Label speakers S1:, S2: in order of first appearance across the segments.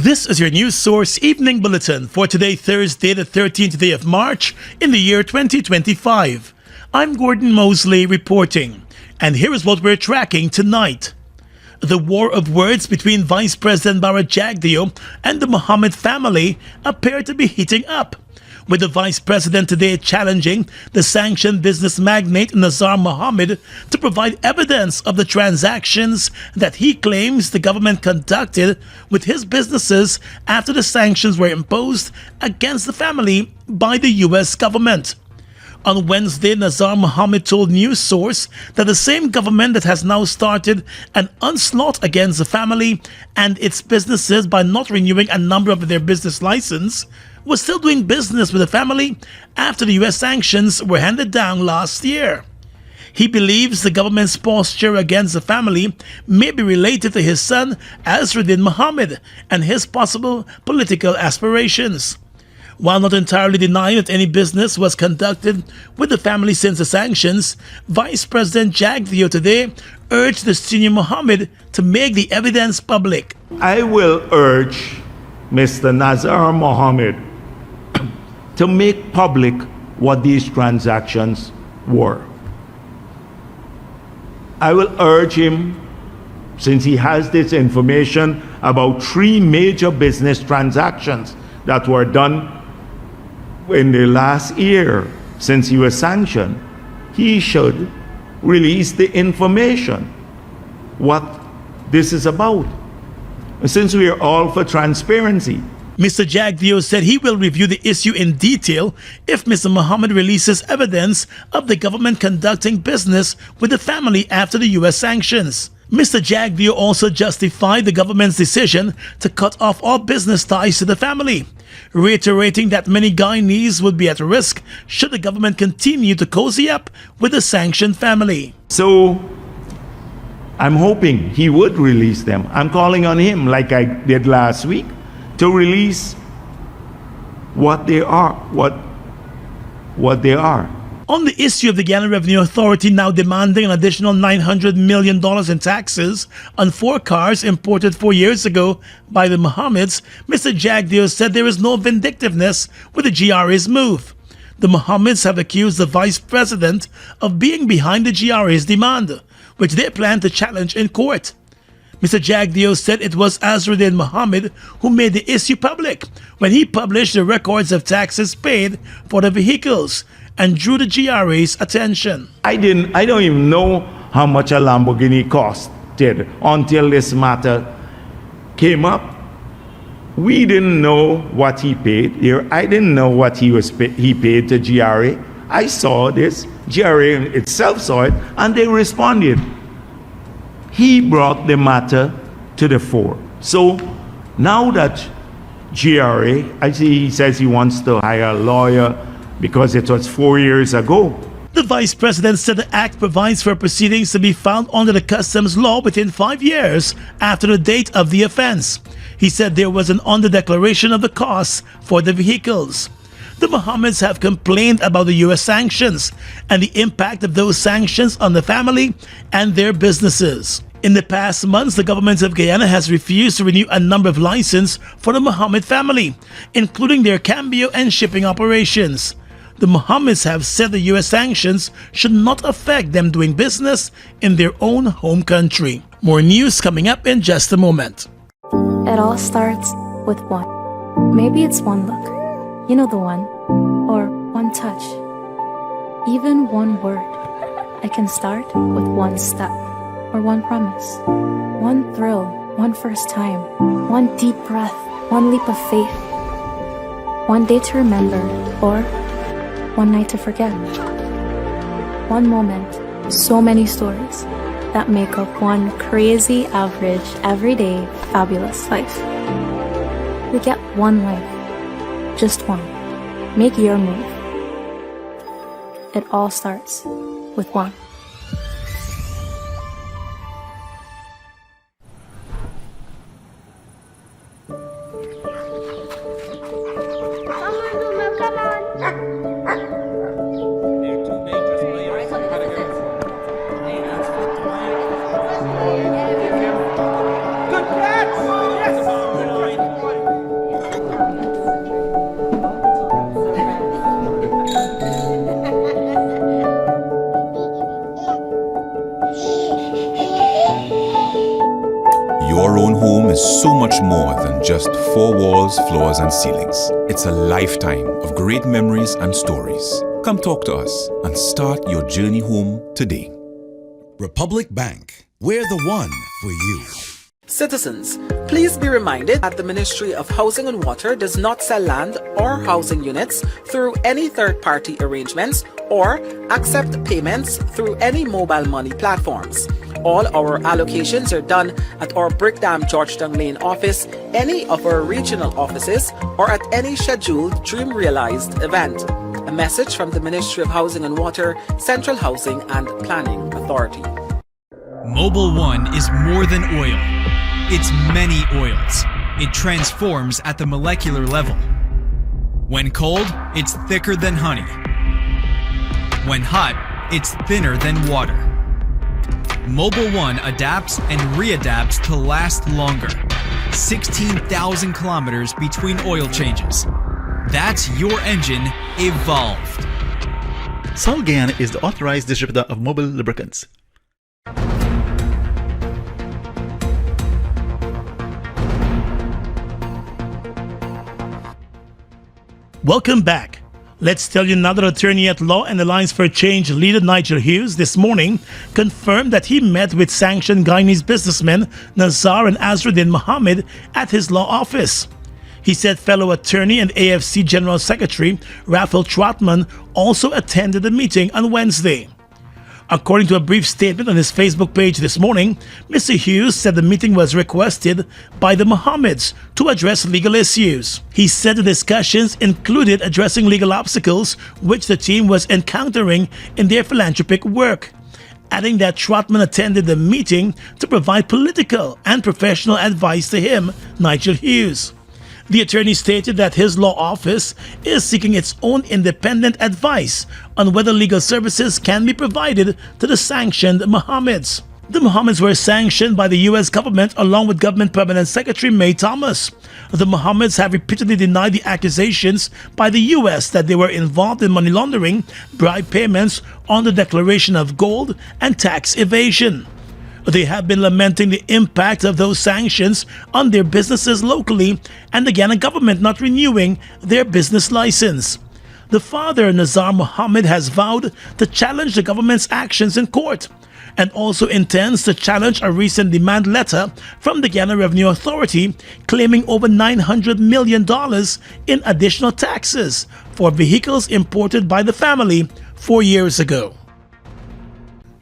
S1: This is your news source evening bulletin for today, Thursday, the 13th day of March in the year 2025. I'm Gordon Mosley reporting, and here is what we're tracking tonight. The war of words between Vice President Jagdeo and the Mohamed family appear to be heating up, with the Vice President today challenging the sanctioned business magnate Nazar Mohamed to provide evidence of the transactions that he claims the government conducted with his businesses after the sanctions were imposed against the family by the US government. On Wednesday, Nazar Mohamed told News Source that the same government that has now started an onslaught against the family and its businesses by not renewing a number of their business licenses was still doing business with the family after the US sanctions were handed down last year. He believes the government's posture against the family may be related to his son Azruddin Mohamed and his possible political aspirations. While not entirely denying that any business was conducted with the family since the sanctions, Vice President Jagdeo today urged the senior Mohamed to make the evidence public.
S2: I will urge Mr. Nazar Mohamed to make public what these transactions were. I will urge him, since he has this information about 3 major business transactions that were done in the last year since he was sanctioned, he should release the information, what this is about, since we are all for transparency.
S1: Mr. Jagdeo said he will review the issue in detail if Mr. Mohamed releases evidence of the government conducting business with the family after the US sanctions. Mr. Jagdeo also justified the government's decision to cut off all business ties to the family, reiterating that many Guyanese would be at risk should the government continue to cozy up with the sanctioned family.
S2: So I'm hoping he would release them. I'm calling on him, like I did last week, to release what they are, what they are.
S1: On the issue of the Guyana Revenue Authority now demanding an additional $900 million in taxes on 4 cars imported 4 years ago by the Mohameds, Mr. Jagdeo said there is no vindictiveness with the GRA's move. The Mohameds have accused the Vice President of being behind the GRA's demand, which they plan to challenge in court. Mr. Jagdeo said it was Azruddin Mohamed who made the issue public when he published the records of taxes paid for the vehicles and drew the GRA's attention.
S2: I don't even know how much a Lamborghini costed until this matter came up. We didn't know what he paid here. I didn't know what he paid to GRA. I saw this, GRA itself saw it, and they responded. He brought the matter to the fore. So now that GRA, I see he says he wants to hire a lawyer because it was 4 years ago.
S1: The Vice President said the Act provides for proceedings to be filed under the customs law within 5 years after the date of the offense. He said there was an under-declaration of the costs for the vehicles. The Mohammeds have complained about the US sanctions and the impact of those sanctions on the family and their businesses. In the past months, the government of Guyana has refused to renew a number of licenses for the Mohamed family, including their cambio and shipping operations. The Mohammeds have said the US sanctions should not affect them doing business in their own home country. More news coming up in just a moment.
S3: It all starts with one. Maybe it's one look. You know the one. Or one touch. Even one word. I can start with one step. Or one promise. One thrill. One first time. One deep breath. One leap of faith. One day to remember. Or one night to forget. One moment. So many stories that make up one crazy, average, everyday, fabulous life. We get one life. Just one. Make your move. It all starts with one.
S4: Your own home is so much more than just four walls, floors, and ceilings. It's a lifetime of great memories and stories. Come talk to us and start your journey home today.
S5: Republic Bank, we're the one for you.
S6: Citizens, please be reminded that the Ministry of Housing and Water does not sell land or housing units through any third-party arrangements or accept payments through any mobile money platforms. All our allocations are done at our Brickdam Georgetown Lane office, any of our regional offices, or at any scheduled Dream Realized event. A message from the Ministry of Housing and Water, Central Housing and Planning Authority.
S7: Mobil 1 is more than oil. It's many oils. It transforms at the molecular level. When cold, it's thicker than honey. When hot, it's thinner than water. Mobil 1 adapts and readapts to last longer. 16,000 kilometers between oil changes. That's your engine evolved.
S8: US-Guyana is the authorized distributor of Mobil lubricants.
S1: Welcome back. Let's tell you another attorney at law and Alliance for Change leader Nigel Hughes this morning confirmed that he met with sanctioned Guyanese businessmen Nazar and Azruddin Mohamed at his law office. He said fellow attorney and AFC General Secretary Raphael Trotman also attended the meeting on Wednesday. According to a brief statement on his Facebook page this morning, Mr. Hughes said the meeting was requested by the Mohameds to address legal issues. He said the discussions included addressing legal obstacles which the team was encountering in their philanthropic work, adding that Trotman attended the meeting to provide political and professional advice to him, Nigel Hughes. The attorney stated that his law office is seeking its own independent advice on whether legal services can be provided to the sanctioned Mohameds. The Mohameds were sanctioned by the U.S. government along with Government Permanent Secretary May Thomas. The Mohameds have repeatedly denied the accusations by the U.S. that they were involved in money laundering, bribe payments on the declaration of gold, and tax evasion. They have been lamenting the impact of those sanctions on their businesses locally and the Guyana government not renewing their business license. The father, Nazar Mohamed, has vowed to challenge the government's actions in court and also intends to challenge a recent demand letter from the Guyana Revenue Authority claiming over $900 million in additional taxes for vehicles imported by the family 4 years ago.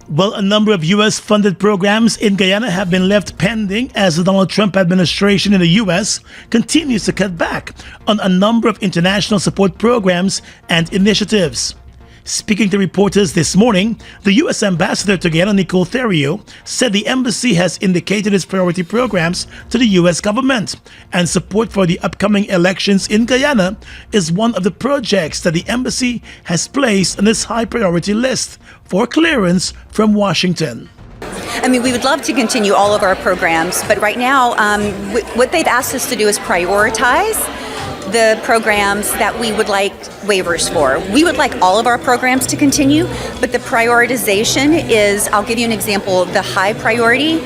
S1: Well, a number of U.S.-funded programs in Guyana have been left pending as the Donald Trump administration in the U.S. continues to cut back on a number of international support programs and initiatives. Speaking to reporters this morning, the U.S. Ambassador to Guyana, Nicole Theriot, said the embassy has indicated its priority programs to the U.S. government, and support for the upcoming elections in Guyana is one of the projects that the embassy has placed on its high priority list for clearance from Washington.
S9: I mean, we would love to continue all of our programs, but right now, what they've asked us to do is prioritize the programs that we would like waivers for. We would like all of our programs to continue, but the prioritization is, I'll give you an example, the high priority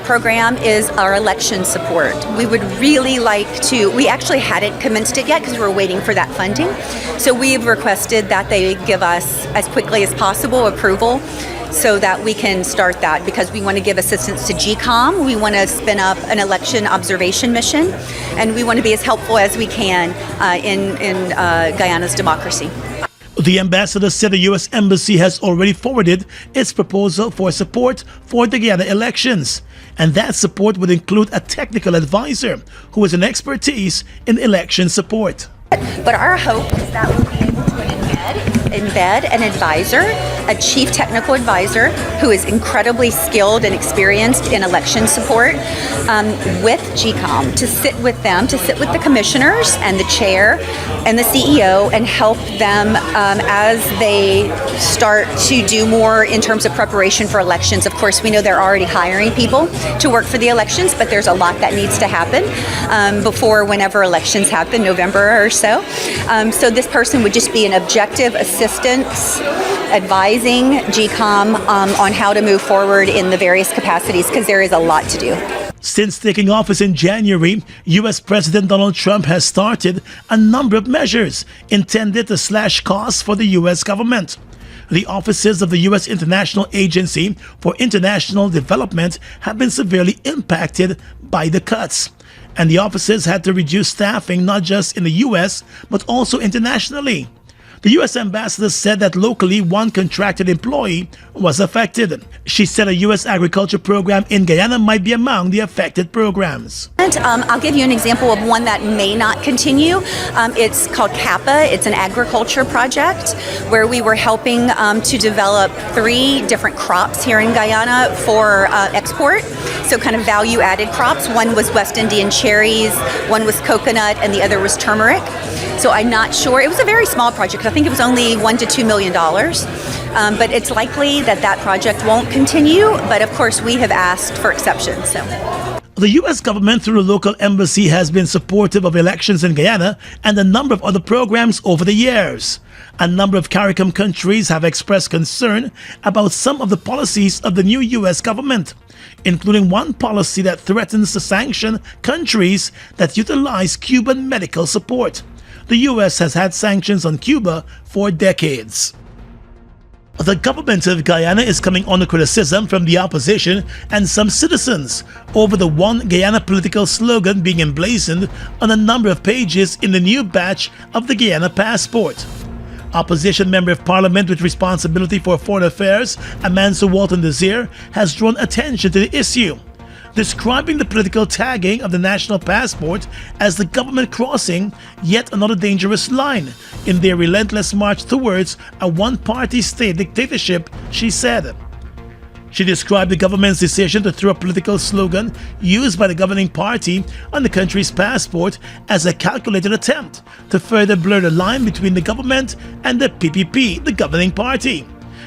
S9: program is our election support. We would really like to, we actually hadn't commenced it yet because we're waiting for that funding. So we've requested that they give us as quickly as possible approval so that we can start that, because we want to give assistance to GCOM. We want to spin up an election observation mission, and we want to be as helpful as we can in Guyana's democracy.
S1: The ambassador said the U.S. Embassy has already forwarded its proposal for support for the Guyana elections, and that support would include a technical advisor who has an expertise in election support.
S9: But our hope is that we'll be able to embed an advisor, a chief technical advisor who is incredibly skilled and experienced in election support with GCOM, to sit with them, to sit with the commissioners and the chair and the CEO and help them as they start to do more in terms of preparation for elections. Of course, we know they're already hiring people to work for the elections, but there's a lot that needs to happen before whenever elections happen, November or so. So this person would just be an objective assistance advising GCOM on how to move forward in the various capacities, because there is a lot to do.
S1: Since taking office in January, U.S. President Donald Trump has started a number of measures intended to slash costs for the U.S. government. The offices of the U.S. International Agency for International Development have been severely impacted by the cuts, and the offices had to reduce staffing not just in the U.S. but also internationally. The U.S. ambassador said that locally one contracted employee was affected. She said a U.S. agriculture program in Guyana might be among the affected programs.
S9: And I'll give you an example of one that may not continue. It's called CAPA. It's an agriculture project where we were helping to develop 3 different crops here in Guyana for export. So kind of value-added crops. One was West Indian cherries, one was coconut, and the other was turmeric. So I'm not sure. It was a very small project. I think it was only $1 to $2 million. But it's likely that that project won't continue. But of course, we have asked for exceptions. So.
S1: The U.S. government, through the local embassy, has been supportive of elections in Guyana and a number of other programs over the years. A number of CARICOM countries have expressed concern about some of the policies of the new U.S. government, including one policy that threatens to sanction countries that utilize Cuban medical support. The U.S. has had sanctions on Cuba for decades. The government of Guyana is coming under criticism from the opposition and some citizens over the One Guyana political slogan being emblazoned on a number of pages in the new batch of the Guyana passport. Opposition Member of Parliament with responsibility for foreign affairs, Amansu Walton Desir, has drawn attention to the issue, describing the political tagging of the national passport as the government crossing yet another dangerous line in their relentless march towards a one-party state dictatorship, she said. She described the government's decision to throw a political slogan used by the governing party on the country's passport as a calculated attempt to further blur the line between the government and the PPP, the governing party.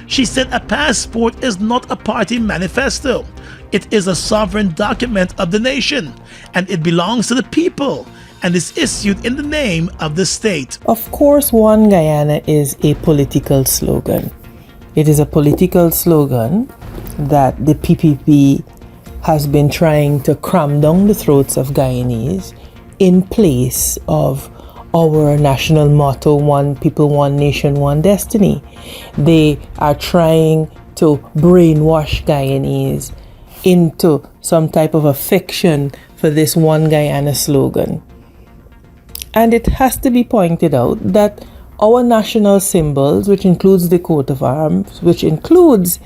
S1: She said a passport is not a party manifesto. It is a sovereign document of the nation, and it belongs to the people, and is issued in the name of the state.
S10: Of course, One Guyana is a political slogan. It is a political slogan that the PPP has been trying to cram down the throats of Guyanese in place of our national motto, One People, One Nation, One Destiny. They are trying to brainwash Guyanese into some type of a fiction for this One Guyana slogan. And it has to be pointed out that our national symbols, which includes the coat of arms, which includes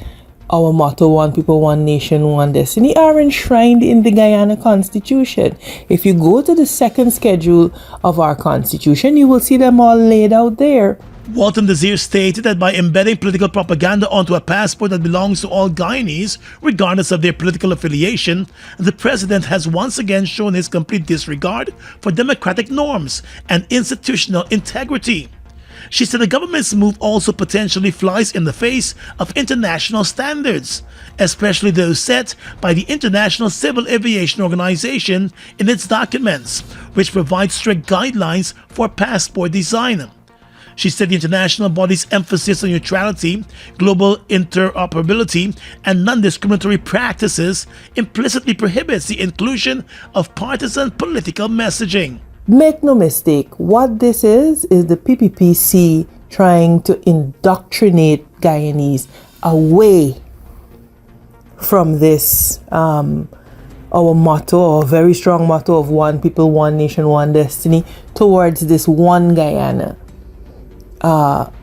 S10: our motto, One People, One Nation, One Destiny, are enshrined in the Guyana Constitution. If you go to the second schedule of our Constitution, you will see them all laid out there.
S1: Walton Desir stated that by embedding political propaganda onto a passport that belongs to all Guyanese, regardless of their political affiliation, the president has once again shown his complete disregard for democratic norms and institutional integrity. She said the government's move also potentially flies in the face of international standards, especially those set by the International Civil Aviation Organization in its documents, which provide strict guidelines for passport design. She said the international body's emphasis on neutrality, global interoperability, and non-discriminatory practices implicitly prohibits the inclusion of partisan political messaging.
S10: Make no mistake, what this is the PPPC trying to indoctrinate Guyanese away from this, our motto, our very strong motto of One People, One Nation, One Destiny, towards this One Guyana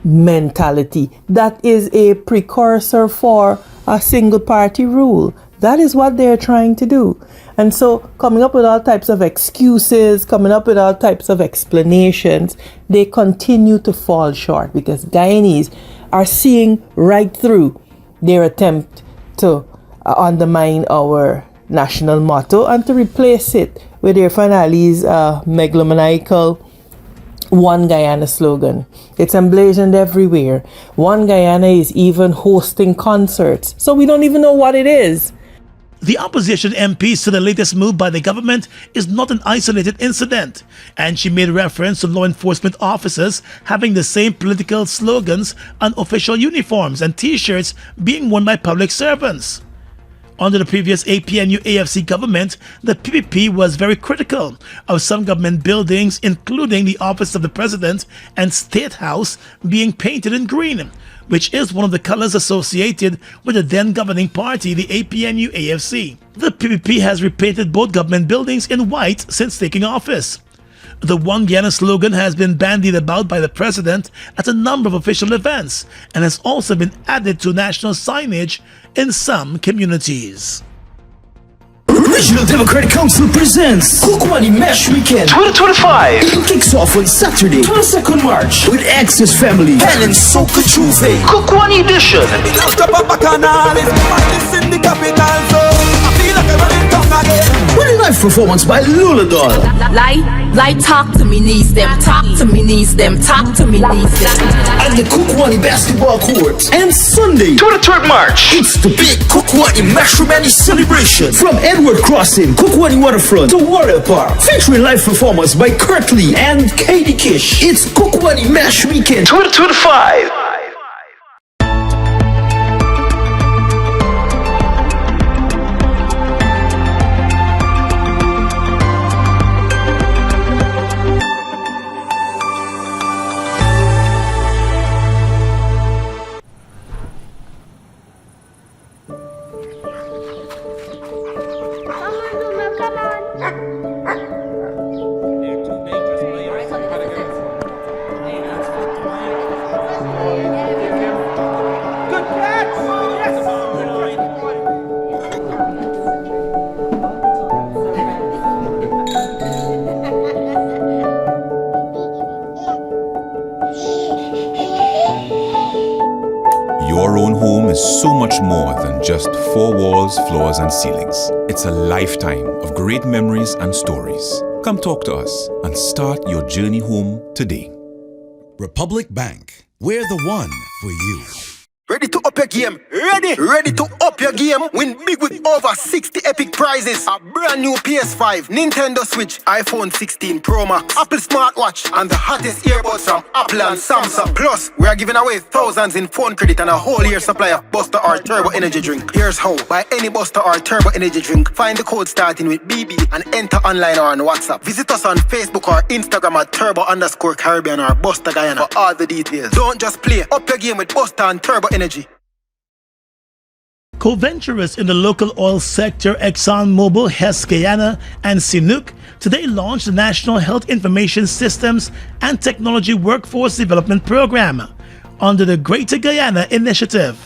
S10: mentality that is a precursor for a single party rule. That is what they're trying to do. And so coming up with all types of excuses, coming up with all types of explanations, they continue to fall short because Guyanese are seeing right through their attempt to undermine our national motto and to replace it with their finale's megalomaniacal One Guyana slogan. It's emblazoned everywhere. One Guyana is even hosting concerts, so we don't even know what it is.
S1: The opposition MP said the latest move by the government is not an isolated incident, and she made reference to law enforcement officers having the same political slogans on official uniforms and t-shirts being worn by public servants. Under the previous APNU-AFC government, the PPP was very critical of some government buildings, including the Office of the President and State House, being painted in green, which is one of the colors associated with the then governing party, the APNU-AFC. The PPP has repainted both government buildings in white since taking office. The One Guyana slogan has been bandied about by the president at a number of official events and has also been added to national signage in some communities.
S11: Regional Democratic Council presents Kukwani Mesh Weekend 2025. It kicks off on Saturday, 22nd March with Access Family and Soka Chuve Kukwani Edition. With a live performance by Lula Doll.
S12: Like talk to me needs them, talk to me needs them, talk to me needs them.
S11: And the Kukwani basketball court. And Sunday, 23rd March, it's the big Kukwani Mashramani celebration from Edward Crossing, Kukwani Waterfront to Warrior Park, featuring live performance by Kurt Lee and Katie Kish. It's Kukwani Mesh Weekend 2025.
S4: Your own home is so much more than just four walls, floors, and ceilings. It's a lifetime of great memories and stories. Come talk to us and start your journey home today.
S5: Republic Bank, we're the one for you.
S13: Ready to up your game? Ready to up your game? Win big with over 60 epic prizes. A brand new PS5, Nintendo Switch, iPhone 16 Pro Max, Apple smartwatch, and the hottest earbuds from Apple and Samsung. Plus, we are giving away thousands in phone credit and a whole year supply of Buster or Turbo Energy drink. Here's how. Buy any Buster or Turbo Energy drink, find the code starting with BB and enter online or on WhatsApp. Visit us on Facebook or Instagram at Turbo_Caribbean or Buster Guyana for all the details. Don't just play. Up your game with Buster and Turbo Energy.
S1: Co-venturers in the local oil sector, ExxonMobil, US-Guyana, and Sinuk, today launched the National Health Information Systems and Technology Workforce Development Program under the Greater Guyana Initiative.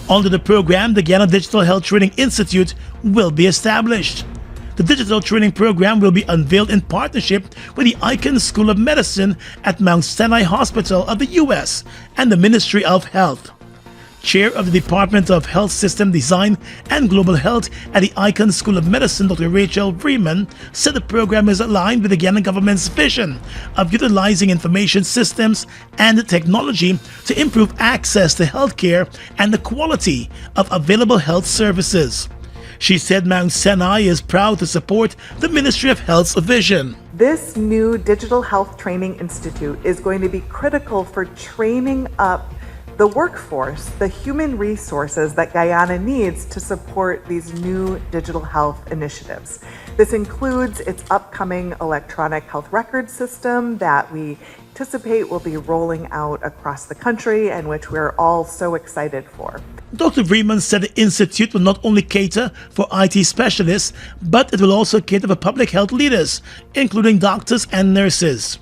S1: Under the program, the Guyana Digital Health Training Institute will be established. The digital training program will be unveiled in partnership with the Icahn School of Medicine at Mount Sinai Hospital of the U.S. and the Ministry of Health. Chair of the Department of Health System Design and Global Health at the Icahn School of Medicine, Dr. Rachel Freeman, said the program is aligned with the Guyana government's vision of utilizing information systems and technology to improve access to healthcare and the quality of available health services. She said Mount Sinai is proud to support the Ministry of Health's vision.
S14: This new Digital Health Training Institute is going to be critical for training up the workforce, the human resources that Guyana needs to support these new digital health initiatives. This includes its upcoming electronic health record system that we anticipate will be rolling out across the country and which we're all so excited for.
S1: Dr. Freeman said the Institute will not only cater for IT specialists, but it will also cater for public health leaders, including doctors and nurses.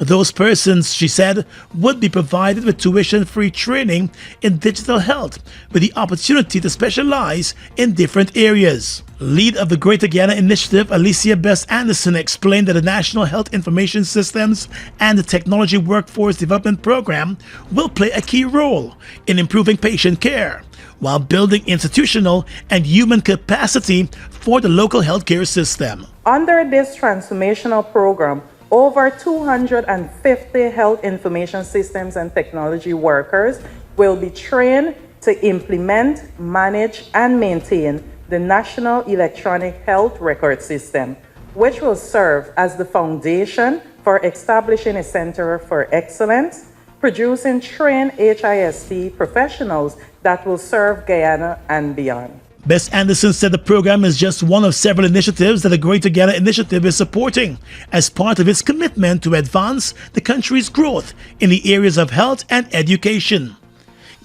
S1: Those persons, she said, would be provided with tuition-free training in digital health with the opportunity to specialize in different areas. Lead of the Greater Guyana Initiative, Alicia Best Anderson, explained that the National Health Information Systems and the Technology Workforce Development Program will play a key role in improving patient care while building institutional and human capacity for the local healthcare system.
S14: Under this transformational program, over 250 health information systems and technology workers will be trained to implement, manage, and maintain the National Electronic Health Record System, which will serve as the foundation for establishing a center for excellence, producing trained HISP professionals that will serve Guyana and beyond.
S1: Bess Anderson said the program is just one of several initiatives that the Greater Guyana Initiative is supporting as part of its commitment to advance the country's growth in the areas of health and education.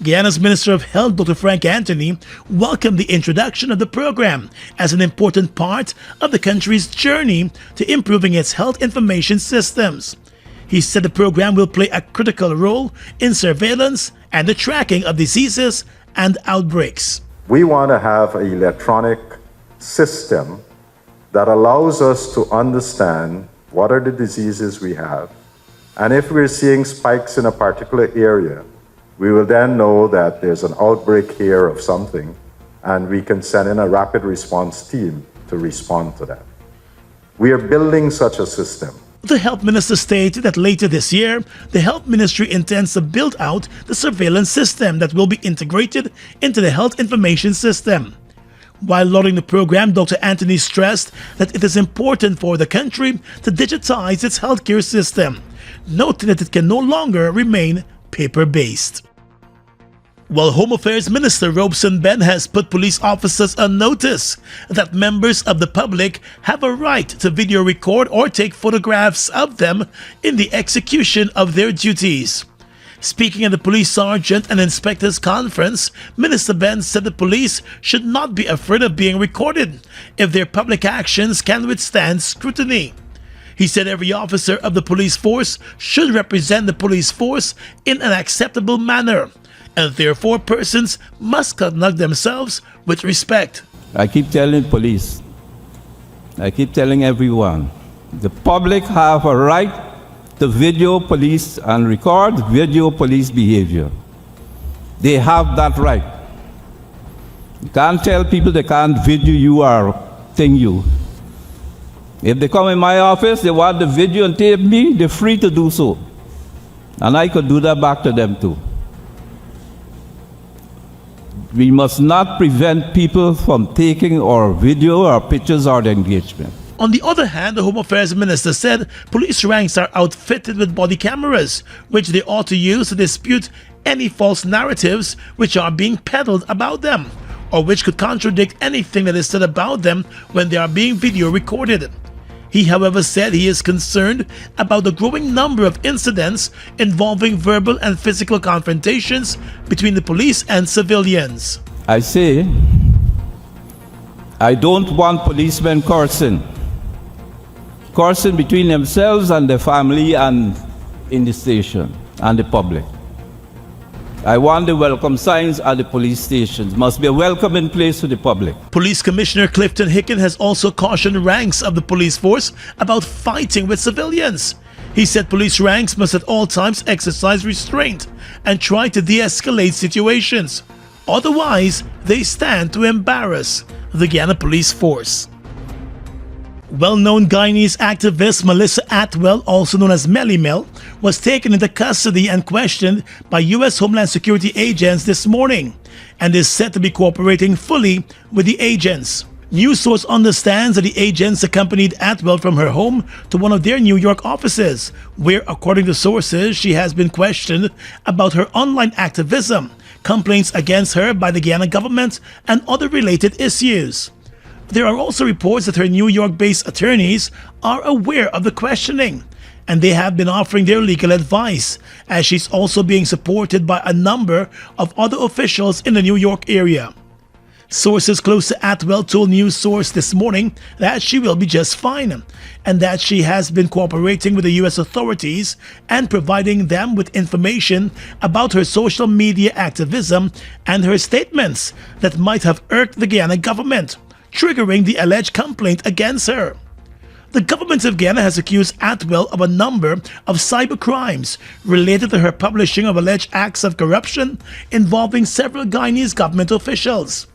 S1: Guyana's Minister of Health, Dr. Frank Anthony, welcomed the introduction of the program as an important part of the country's journey to improving its health information systems. He said the program will play a critical role in surveillance and the tracking of diseases and outbreaks.
S15: We want to have an electronic system that allows us to understand what are the diseases we have. And if we're seeing spikes in a particular area, we will then know that there's an outbreak here of something, and we can send in a rapid response team to respond to that. We are building such a system.
S1: The health minister stated that later this year, the health ministry intends to build out the surveillance system that will be integrated into the health information system. While lauding the program, Dr. Anthony stressed that it is important for the country to digitize its healthcare system, noting that it can no longer remain paper-based. While Home Affairs Minister Robeson Ben has put police officers on notice that members of the public have a right to video record or take photographs of them in the execution of their duties. Speaking at the Police Sergeant and Inspectors Conference, Minister Ben said the police should not be afraid of being recorded if their public actions can withstand scrutiny. He said every officer of the police force should represent the police force in an acceptable manner, and therefore persons must conduct themselves with respect.
S16: I keep telling police, I keep telling everyone, the public have a right to video police and record video police behavior. They have that right. You can't tell people they can't video you or thing you. If they come in my office, they want the video and tape me, they're free to do so. And I could do that back to them too. We must not prevent people from taking our video or pictures or the engagement.
S1: On the other hand, the Home Affairs Minister said police ranks are outfitted with body cameras, which they ought to use to dispute any false narratives which are being peddled about them, or which could contradict anything that is said about them when they are being video recorded. He, however, said he is concerned about the growing number of incidents involving verbal and physical confrontations between the police and civilians.
S16: I say, I don't want policemen cursing between themselves and their family and in the station and the public. I want the welcome signs at the police stations. Must be a welcoming place to the public.
S1: Police Commissioner Clifton Hicken has also cautioned ranks of the police force about fighting with civilians. He said police ranks must at all times exercise restraint and try to de-escalate situations. Otherwise, they stand to embarrass the Guyana Police Force. Well-known Guyanese activist Melissa Atwell, also known as Melly Mel, was taken into custody and questioned by U.S. Homeland Security agents this morning and is said to be cooperating fully with the agents. News source understands that the agents accompanied Atwell from her home to one of their New York offices, where, according to sources, she has been questioned about her online activism, complaints against her by the Guyana government, and other related issues. There are also reports that her New York-based attorneys are aware of the questioning, and they have been offering their legal advice, as she's also being supported by a number of other officials in the New York area. Sources close to Atwell told News Source this morning that she will be just fine, and that she has been cooperating with the U.S. authorities and providing them with information about her social media activism and her statements that might have irked the Guyana government, triggering the alleged complaint against her. The government of Guyana has accused Atwell of a number of cybercrimes related to her publishing of alleged acts of corruption involving several Guyanese government officials.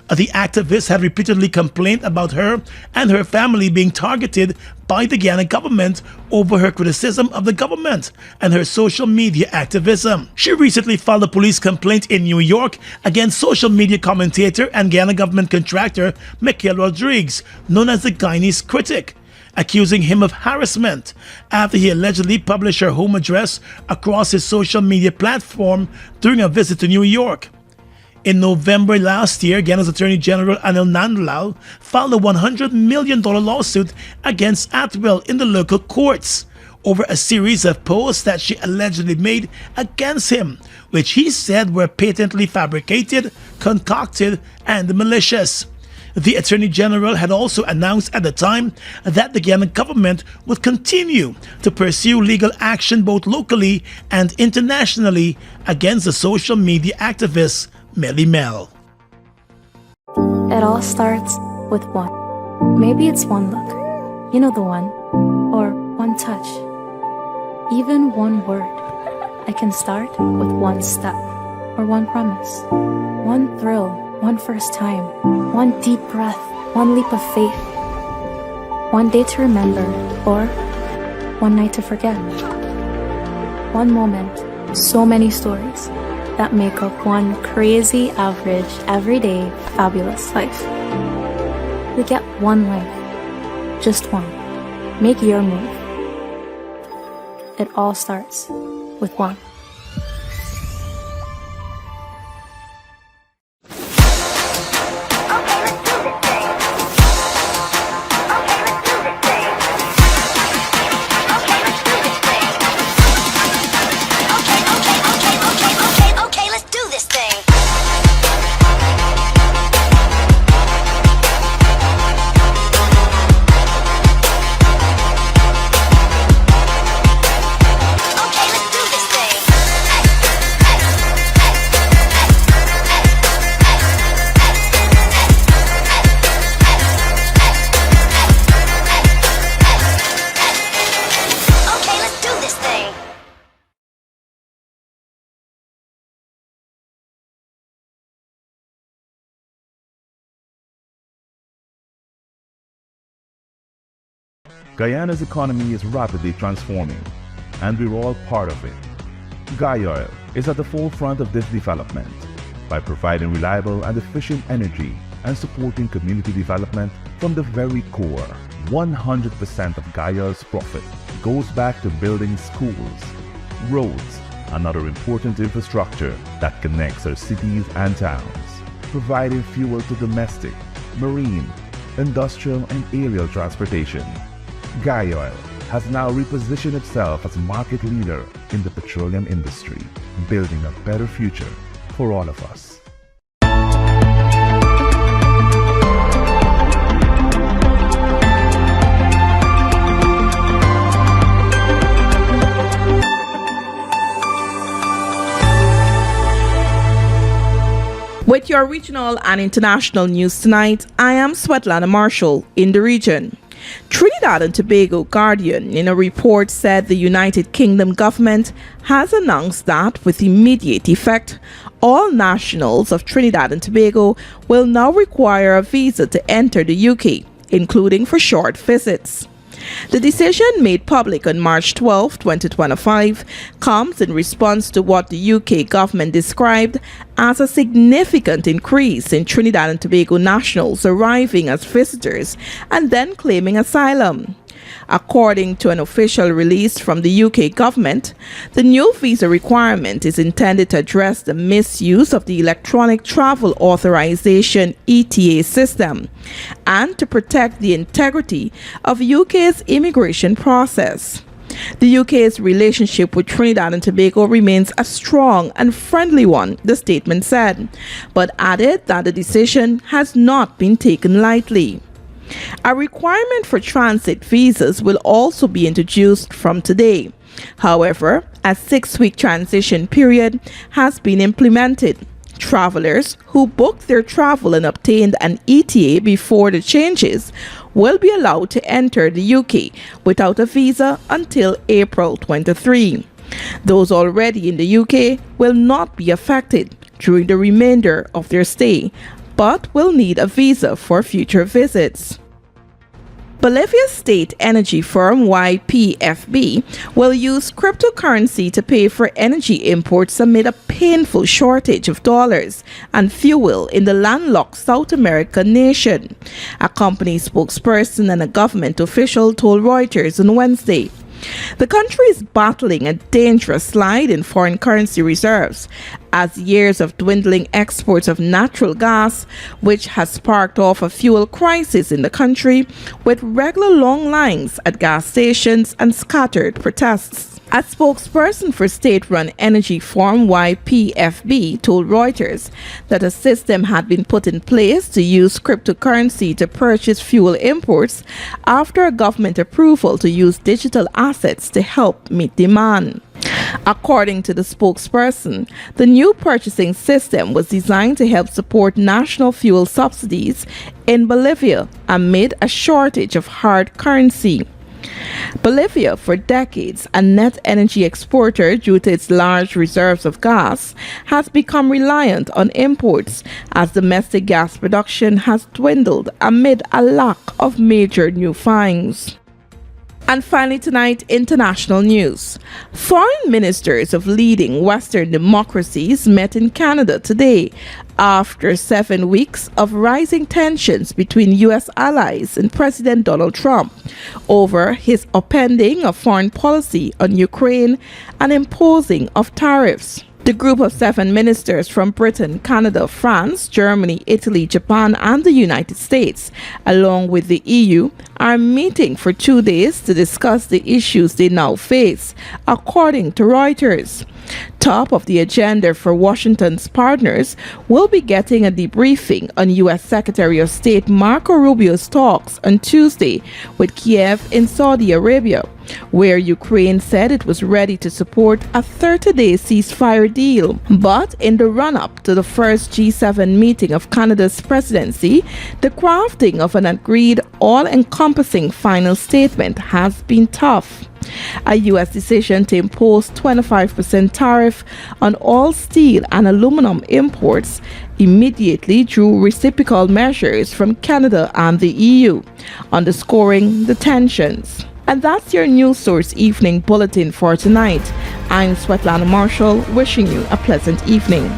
S1: The activist had repeatedly complained about her and her family being targeted by the Guyana government over her criticism of the government and her social media activism. She recently filed a police complaint in New York against social media commentator and Guyana government contractor Michael Rodriguez, known as the Guyanese Critic, accusing him of harassment after he allegedly published her home address across his social media platform during a visit to New York. In November last year, Guyana's Attorney General Anil Nandlal filed a $100 million lawsuit against Atwell in the local courts over a series of posts that she allegedly made against him, which he said were patently fabricated, concocted, and malicious. The Attorney General had also announced at the time that the Guyana government would continue to pursue legal action both locally and internationally against the social media activist Melly Mel.
S3: It all starts with one. Maybe it's one look. You know the one. Or one touch. Even one word. I can start with one step. Or one promise. One thrill. One first time. One deep breath. One leap of faith. One day to remember. Or one night to forget. One moment. So many stories that make up one crazy, average, everyday, fabulous life. We get one life. Just one. Make your move. It all starts with one.
S17: Guyana's economy is rapidly transforming, and we're all part of it. Oil is at the forefront of this development by providing reliable and efficient energy and supporting community development from the very core. 100% of Oil's profit goes back to building schools, roads, and other important infrastructure that connects our cities and towns, providing fuel to domestic, marine, industrial, and aerial transportation. Oil has now repositioned itself as a market leader in the petroleum industry, building a better future for all of us.
S12: With your regional and international news tonight, I am Svetlana Marshall in the region. Trinidad and Tobago Guardian in a report said the United Kingdom government has announced that with immediate effect, all nationals of Trinidad and Tobago will now require a visa to enter the UK, including for short visits. The decision, made public on March 12, 2025, comes in response to what the UK government described as a significant increase in Trinidad and Tobago nationals arriving as visitors and then claiming asylum. According to an official release from the UK government, the new visa requirement is intended to address the misuse of the Electronic Travel Authorization (ETA) system and to protect the integrity of UK's immigration process. The UK's relationship with Trinidad and Tobago remains a strong and friendly one, the statement said, but added that the decision has not been taken lightly. A requirement for transit visas will also be introduced from today. However, a 6-week transition period has been implemented. Travelers who booked their travel and obtained an ETA before the changes will be allowed to enter the UK without a visa until April 23. Those already in the UK will not be affected during the remainder of their stay, but will need a visa for future visits. Bolivia's state energy firm YPFB will use cryptocurrency to pay for energy imports amid a painful shortage of dollars and fuel in the landlocked South American nation. A company spokesperson and a government official told Reuters on Wednesday. The country is battling a dangerous slide in foreign currency reserves as years of dwindling exports of natural gas, which has sparked off a fuel crisis in the country with regular long lines at gas stations and scattered protests. A spokesperson for state-run energy firm YPFB told Reuters that a system had been put in place to use cryptocurrency to purchase fuel imports after a government approval to use digital assets to help meet demand. According to the spokesperson, the new purchasing system was designed to help support national fuel subsidies in Bolivia amid a shortage of hard currency. Bolivia, for decades a net energy exporter due to its large reserves of gas, has become reliant on imports as domestic gas production has dwindled amid a lack of major new finds. And finally tonight, international news. Foreign ministers of leading Western democracies met in Canada today after 7 weeks of rising tensions between U.S. allies and President Donald Trump over his upending of foreign policy on Ukraine and imposing of tariffs. The group of 7 ministers from Britain, Canada, France, Germany, Italy, Japan, and the United States, along with the EU, are meeting for 2 days to discuss the issues they now face, according to Reuters. Top of the agenda for Washington's partners will be getting a debriefing on U.S. Secretary of State Marco Rubio's talks on Tuesday with Kiev in Saudi Arabia, where Ukraine said it was ready to support a 30-day ceasefire deal. But in the run-up to the first G7 meeting of Canada's presidency, the crafting of an agreed all-encompassing final statement has been tough. A U.S. decision to impose 25% tariff on all steel and aluminum imports immediately drew reciprocal measures from Canada and the EU, underscoring the tensions. And that's your News Source Evening Bulletin for tonight. I'm Svetlana Marshall, wishing you a pleasant evening.